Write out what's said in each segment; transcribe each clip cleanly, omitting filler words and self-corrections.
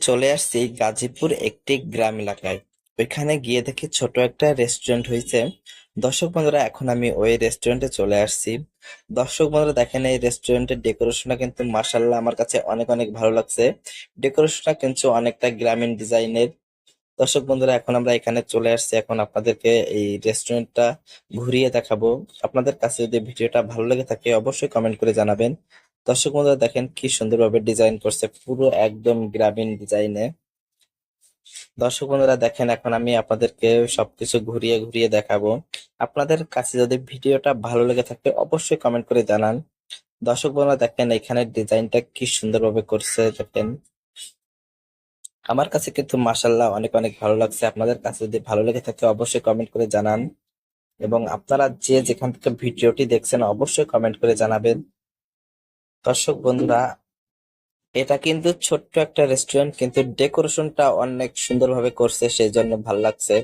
চলে আসছি গাজীপুর একটি গ্রাম এলাকায়। ওইখানে গিয়ে দেখি ছোট একটা রেস্টুরেন্ট হয়েছে। দর্শক বন্ধুরা, এখন আমি ওই রেস্টুরেন্টে চলে আসছি। দর্শক বন্ধুরা, দেখেন এই রেস্টুরেন্টের ডেকোরেশনটা কিন্তু মার্শাল্লাহ আমার কাছে অনেক অনেক ভালো লাগছে। ডেকোরেশনটা কিন্তু অনেকটা গ্রামীণ ডিজাইনের। দর্শক বন্ধুরা, এখন আমরা এখানে চলে আসছি। এখন আপনাদেরকে এই রেস্টুরেন্টটা ঘুরিয়ে দেখাবো। আপনাদের কাছে যদি ভিডিওটা ভালো লেগে থাকে অবশ্যই কমেন্ট করে জানাবেন। দর্শক বন্ধুরা, দেখেন কি সুন্দরভাবে ডিজাইন করছে, পুরো একদম গ্রামীণ ডিজাইনে। দর্শক বন্ধুরা, দেখেন এখন আমি আপনাদেরকে সবকিছু ঘুরিয়ে ঘুরিয়ে দেখাবো। আপনাদের কাছে যদি ভিডিওটা ভালো লেগে থাকে অবশ্যই কমেন্ট করে জানান। দর্শক বন্ধুরা, দেখেন এখানে ডিজাইনটা কি সুন্দরভাবে করছে, দেখেন। আমার কাছে কিন্তু মাশাল্লাহ অনেক অনেক ভালো লাগছে। আপনাদের কাছে যদি ভালো লেগে থাকে অবশ্যই কমেন্ট করে জানান। এবং আপনারা যে যেখান থেকে ভিডিওটি দেখছেন অবশ্যই কমেন্ট করে জানাবেন। দর্শক বন্ধুরা, এটা কিন্তু ছোট্ট একটা রেস্টুরেন্ট, কিন্তু ডেকোরেশনটা অনেক সুন্দরভাবে করছে, সেই জন্য ভালো লাগছে।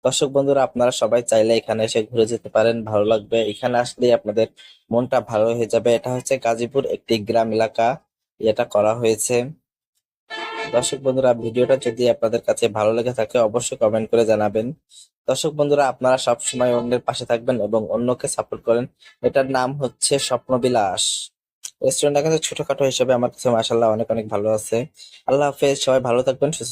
দর্শক বন্ধুরা, আপনারা সবাই চাইলে এখানে এসে ঘুরে যেতে পারেন, ভালো লাগবে। এখানে আসলেই আপনাদের মনটা ভালো হয়ে যাবে। এটা হচ্ছে গাজীপুর একটি গ্রাম এলাকা, এটা করা হয়েছে। দর্শক বন্ধুরা, ভিডিওটা যদি আপনাদের কাছে ভালো লেগে থাকে অবশ্যই কমেন্ট করে জানাবেন। দর্শক বন্ধুরা, আপনারা সব সময় অন্যের পাশে থাকবেন এবং অন্যকে সাপোর্ট করেন। এটার নাম হচ্ছে স্বপ্নবিলাস। রেস্টুরেন্টটা কিন্তু ছোটখাটো হিসেবে আমার কাছে মাশাআল্লাহ অনেক অনেক ভালো আছে। আল্লাহ হাফেজ, সবাই ভালো থাকবেন, সুস্থ